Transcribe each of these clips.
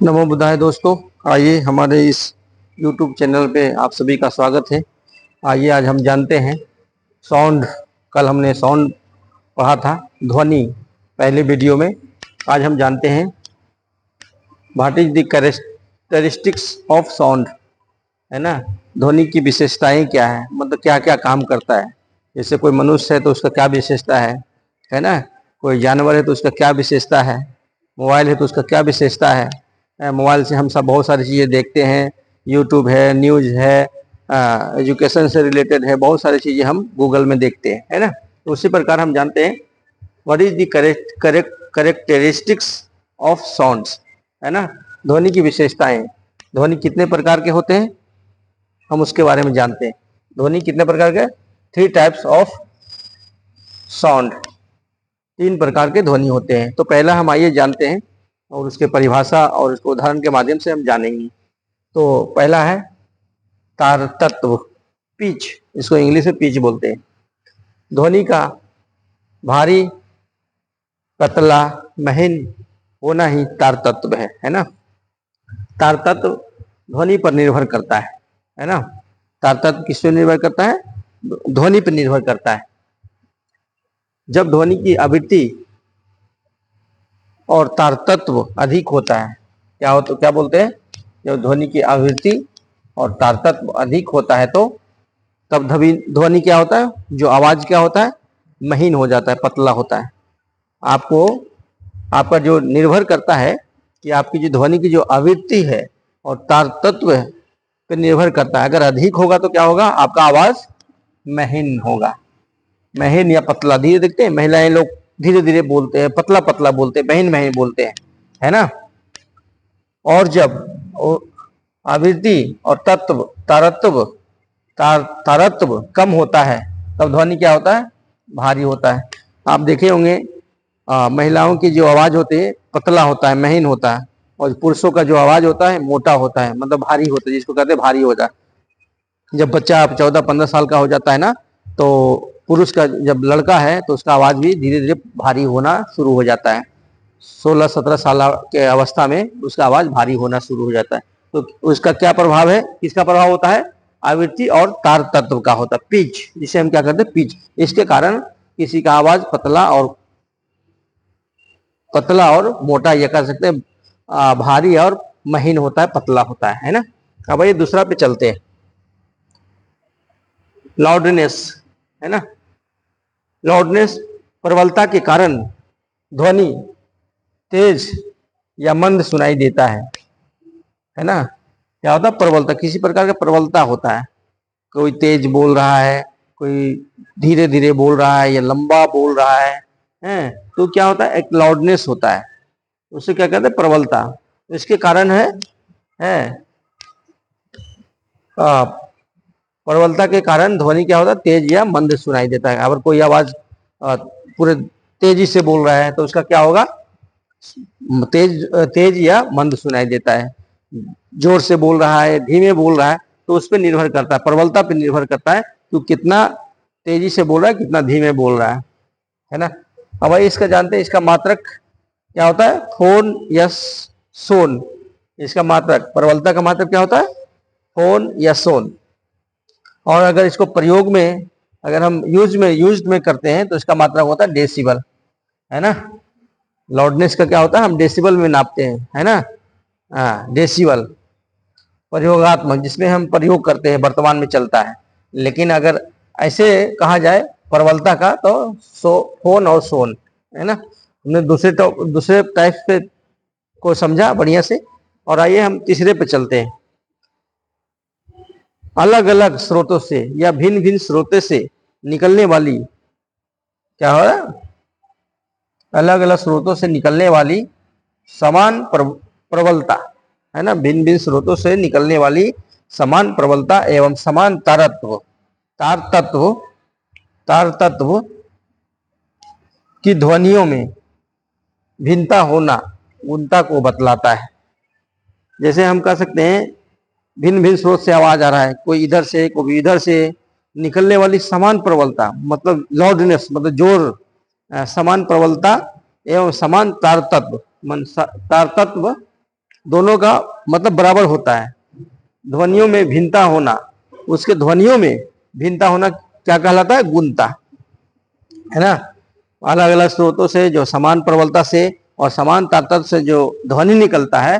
नमो बुद्धाय दोस्तों, आइए हमारे इस YouTube चैनल पे आप सभी का स्वागत है। आइए आज हम जानते हैं साउंड। कल हमने साउंड पढ़ा था, ध्वनि, पहले वीडियो में। आज हम जानते हैं what is the characteristics of sound, है ना। ध्वनि की विशेषताएं क्या है, मतलब क्या क्या काम करता है। जैसे कोई मनुष्य है तो उसका क्या विशेषता है ना। कोई जानवर है तो उसका क्या विशेषता है। मोबाइल है तो उसका क्या विशेषता है। मोबाइल से हम सब बहुत सारी चीज़ें देखते हैं, यूट्यूब है, न्यूज़ है, एजुकेशन से रिलेटेड है, बहुत सारी चीज़ें हम गूगल में देखते हैं, है ना। तो उसी प्रकार हम जानते हैं what is the characteristics of sounds, है ना। ध्वनि की विशेषताएं, ध्वनि कितने प्रकार के होते हैं हम उसके बारे में जानते हैं। ध्वनि कितने प्रकार के, 3 टाइप्स ऑफ साउंड, 3 प्रकार के ध्वनि होते हैं। तो पहला हम आइए जानते हैं और उसके परिभाषा और उसको उदाहरण के माध्यम से हम जानेंगे। तो पहला है तार तत्व, पिच, इसको इंग्लिश में पिच बोलते हैं। ध्वनि का भारी, पतला, महीन होना ही तार तत्व है ना। तार तत्व ध्वनि पर निर्भर करता है ना। तार तत्व किस पर निर्भर करता है, ध्वनि पर निर्भर करता है। जब ध्वनि की आवृत्ति और तार तत्व अधिक होता है, क्या बोलते हैं, जब ध्वनि की आवृत्ति और तार तत्व अधिक होता है तो तब ध्वनि क्या होता है, जो आवाज क्या होता है, महीन हो जाता है, पतला होता है। आपका जो निर्भर करता है कि आपकी जो ध्वनि की जो आवृत्ति है और तार तत्व है पर निर्भर करता है। अगर अधिक होगा तो क्या होगा, आपका आवाज महीन होगा, महीन या पतला। धीरे देखते हैं महिलाएं लोग धीरे धीरे बोलते हैं, पतला पतला बोलते हैं, महीन महीन बोलते हैं, है ना। और जब आवृत्ति और तारत्व कम होता है तब ध्वनि क्या होता है, भारी होता है। आप देखे होंगे महिलाओं की जो आवाज होती है पतला होता है, महीन होता है, और पुरुषों का जो आवाज होता है मोटा होता है, मतलब भारी होता है, जिसको कहते हैं भारी होता है। जब बच्चा 14-15 साल का हो जाता है ना, तो पुरुष का जब लड़का है तो उसका आवाज भी धीरे धीरे भारी होना शुरू हो जाता है। 16-17 साल के अवस्था में उसका आवाज भारी होना शुरू हो जाता है। तो उसका क्या प्रभाव है, किसका प्रभाव होता है, आवृत्ति और तार तत्व का होता है, पिच, जिसे हम क्या कहते हैं, पिच। इसके कारण किसी का आवाज पतला और मोटा, ये कह सकते हैं भारी और महीन होता है, पतला होता है ना। अब ये दूसरा पे चलते हैं, लाउडनेस, है ना। लाउडनेस प्रबलता के कारण ध्वनि तेज या मंद सुनाई देता है ना। क्या होता है, प्रबलता, किसी प्रकार का प्रबलता होता है। कोई तेज बोल रहा है, कोई धीरे धीरे बोल रहा है या लंबा बोल रहा है, तो क्या होता है, एक लाउडनेस होता है, उसे क्या कहते हैं, प्रबलता। इसके कारण है प्रबलता के कारण ध्वनि क्या होता है, तेज या मंद सुनाई देता है। अगर कोई आवाज पूरे तेजी से बोल रहा है तो उसका क्या होगा, तेज या मंद सुनाई देता है। जोर से बोल रहा है, धीमे बोल रहा है, तो उस पर निर्भर करता है, प्रबलता पर निर्भर करता है कि कितना तेजी से बोल रहा है, कितना धीमे बोल रहा है ना। अब भाई इसका जानते हैं, इसका मात्रक क्या होता है, फोन या सोन। इसका मात्रक, प्रबलता का मात्रक क्या होता है, फोन या सोन। और अगर इसको प्रयोग में, अगर हम यूज में करते हैं तो इसका मात्रक होता है डेसिबल, है ना। लाउडनेस का क्या होता है, हम डेसिबल में नापते हैं, है ना। डेसिबल प्रयोगात्मक, जिसमें हम प्रयोग करते हैं, वर्तमान में चलता है। लेकिन अगर ऐसे कहा जाए प्रबलता का तो फोन और सोन, है ना। हमने दूसरे टाइप पे को समझा बढ़िया से। और आइए हम तीसरे पे चलते हैं, अलग अलग स्रोतों से या भिन्न भिन्न स्रोतों से निकलने वाली, क्या हो रहा है, अलग अलग स्रोतों से निकलने वाली समान प्रबलता, है ना। भिन्न भिन्न स्रोतों से निकलने वाली समान प्रबलता एवं समान तार तत्व की ध्वनियों में भिन्नता होना उनता को बतलाता है। जैसे हम कह सकते हैं भिन्न भिन्न स्रोत से आवाज आ रहा है, कोई इधर से कोई इधर से, निकलने वाली समान प्रबलता, मतलब लाउडनेस, मतलब जोर, समान प्रबलता एवं समान तार तत्व दोनों का मतलब बराबर होता है। ध्वनियों में भिन्नता होना, उसके ध्वनियों में भिन्नता होना क्या कहलाता है? गुणता, है ना। अलग अलग स्रोतों से जो समान प्रबलता से और समान ताकत से जो ध्वनि निकलता है,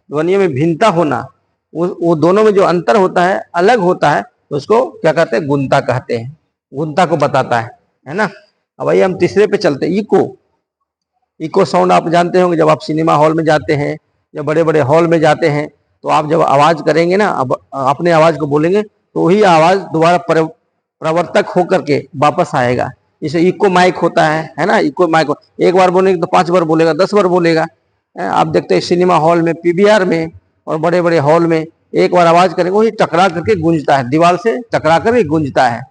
ध्वनियों में भिन्नता होना, वो दोनों में जो अंतर होता है, अलग होता है, उसको क्या कहते हैं? गुणता कहते हैं। गुणता को बताता है ना। अब आइए हम तीसरे पे चलते हैं, इको। इको साउंड आप जानते होंगे, जब आप सिनेमा हॉल में जाते हैं या बड़े बड़े हॉल में जाते हैं, तो आप जब आवाज करेंगे ना, अब अपने आवाज को बोलेंगे, तो वही आवाज दोबारा प्रवर्तक होकर के वापस आएगा। इसे इको माइक होता है ना। इको माइक एक बार बोलेंगे तो 5 बार बोलेगा, 10 बार बोलेगा। आप देखते हैं सिनेमा हॉल में, पीवीआर में और बड़े बड़े हॉल में एक बार आवाज करेंगे, वही टकरा करके गूंजता है, दीवार से टकरा करके गूंजता है।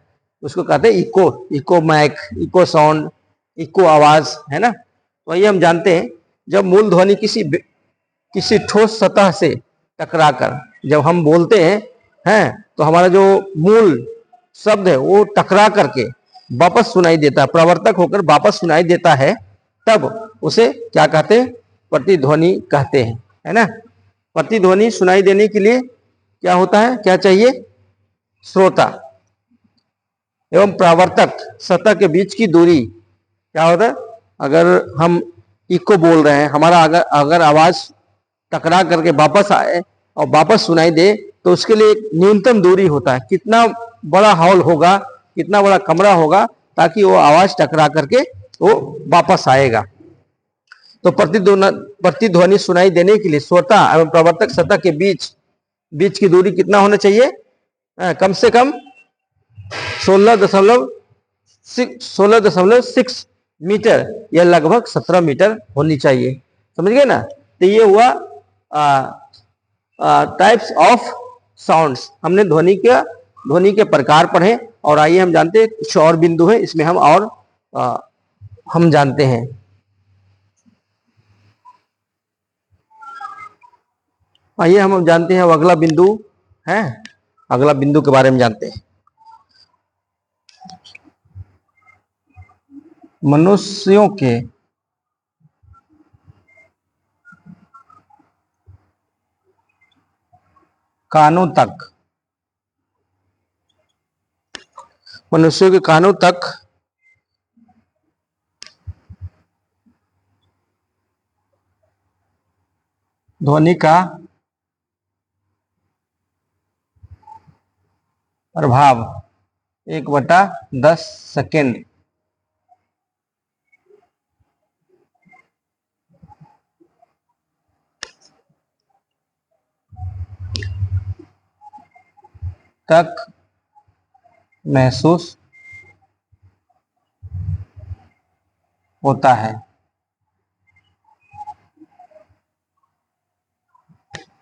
उसको कहते हैं echo, echo mic, echo sound, echo आवाज, है ना। तो ये हम जानते हैं, जब मूल ध्वनि किसी ठोस सतह से टकराकर जब हम बोलते हैं तो हमारा जो मूल शब्द है वो टकरा करके वापस सुनाई देता है, प्रवर्तक होकर वापस सुनाई देता है, तब उसे क्या कहते हैं? प्रतिध्वनि कहते हैं, है ना। प्रतिध्वनि सुनाई देने के लिए क्या होता है, क्या चाहिए? श्रोता एवं प्रावर्तक सतह के बीच की दूरी क्या होता है? अगर हम इको बोल रहे हैं, हमारा अगर आवाज टकरा करके वापस आए और वापस सुनाई दे, तो उसके लिए एक न्यूनतम दूरी होता है। कितना बड़ा हॉल होगा, कितना बड़ा कमरा होगा, ताकि वो आवाज टकरा करके वो वापस आएगा। तो प्रतिध्वनि सुनाई देने के लिए श्रोता एवं प्रवर्तक सतह के बीच की दूरी कितना होना चाहिए? कम से कम 16.6 मीटर या लगभग 17 मीटर होनी चाहिए। समझ गए ना। तो ये हुआ टाइप्स ऑफ साउंड्स। हमने ध्वनि के प्रकार पढ़े, और आइए हम जानते हैं कुछ और बिंदु है इसमें हम जानते हैं। आइए हम जानते हैं अगला बिंदु है, अगला बिंदु के बारे में जानते हैं। मनुष्यों के कानों तक ध्वनि का प्रभाव 1/10 सेकेंड तक महसूस होता है।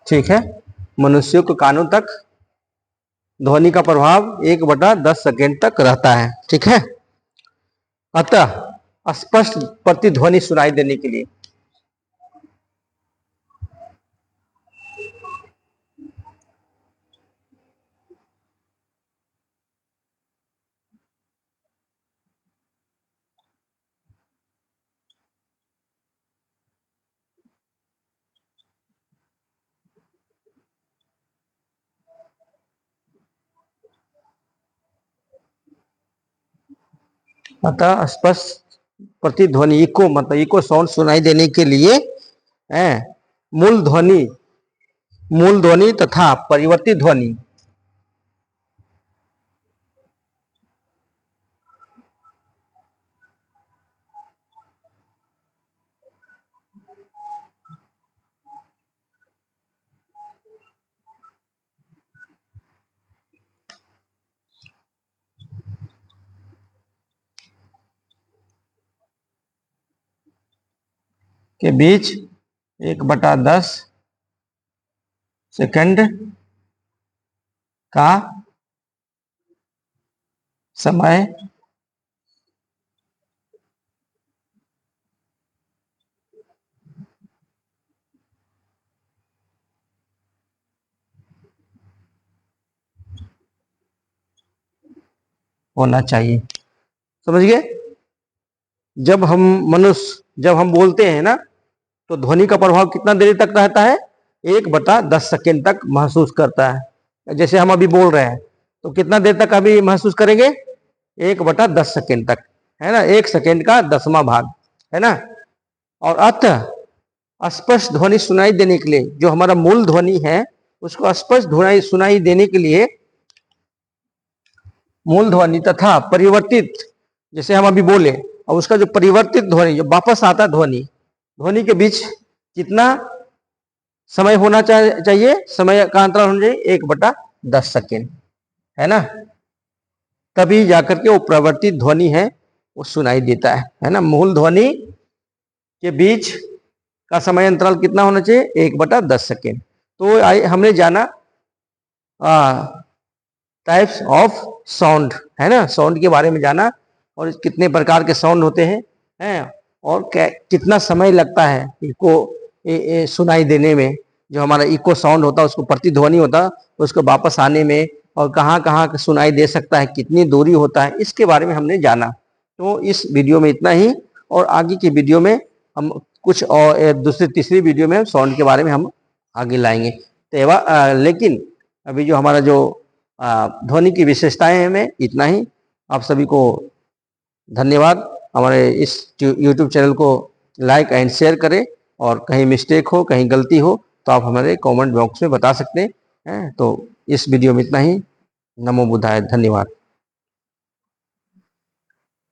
ठीक है, मनुष्यों के कानों तक ध्वनि का प्रभाव 1/10 सेकेंड तक रहता है। ठीक है, अतः स्पष्ट प्रतिध्वनि सुनाई देने के लिए अतः स्पष्ट प्रतिध्वनि इको मतलब इको साउंड सुनाई देने के लिए मूल ध्वनि तथा परिवर्तित ध्वनि के बीच 1/10 सेकंड का समय होना चाहिए। समझ गए। जब हम बोलते हैं ना, तो ध्वनि का प्रभाव कितना देर तक रहता है? 1/10 सेकेंड तक महसूस करता है। जैसे हम अभी बोल रहे हैं तो कितना देर तक अभी महसूस करेंगे? 1/10 सेकेंड तक, है ना, 1 सेकेंड का 10वां भाग, है ना। और अतः स्पष्ट ध्वनि सुनाई देने के लिए, जो हमारा मूल ध्वनि है उसको स्पष्ट ध्वनि सुनाई देने के लिए मूल ध्वनि तथा परिवर्तित, जैसे हम अभी बोले, और उसका जो परिवर्तित ध्वनि, जो वापस आता ध्वनि, ध्वनि के बीच कितना समय होना चाहिए? समय का अंतराल होना चाहिए 1/10 सेकेंड, है ना। तभी जाकर के वो परिवर्तित ध्वनि है वो सुनाई देता है ना। मूल ध्वनि के बीच का समय अंतराल कितना होना चाहिए? 1/10 सेकेंड। तो हमने जाना टाइप्स ऑफ साउंड, है ना, साउंड के बारे में जाना, और कितने प्रकार के साउंड होते हैं और कितना समय लगता है इको सुनाई देने में। जो हमारा इको साउंड होता है, उसको प्रतिध्वनि होता है, उसको वापस आने में, और कहाँ कहाँ सुनाई दे सकता है, कितनी दूरी होता है, इसके बारे में हमने जाना। तो इस वीडियो में इतना ही, और आगे की वीडियो में हम कुछ और दूसरी तीसरी वीडियो में साउंड के बारे में हम आगे लाएंगे। तो लेकिन अभी जो हमारा जो ध्वनि की विशेषताएं हैं, में इतना ही। आप सभी को धन्यवाद। हमारे इस YouTube चैनल को लाइक एंड शेयर करें, और कहीं मिस्टेक हो, कहीं गलती हो तो आप हमारे कमेंट बॉक्स में बता सकते हैं। तो इस वीडियो में इतना ही। नमो बुद्धाय, धन्यवाद।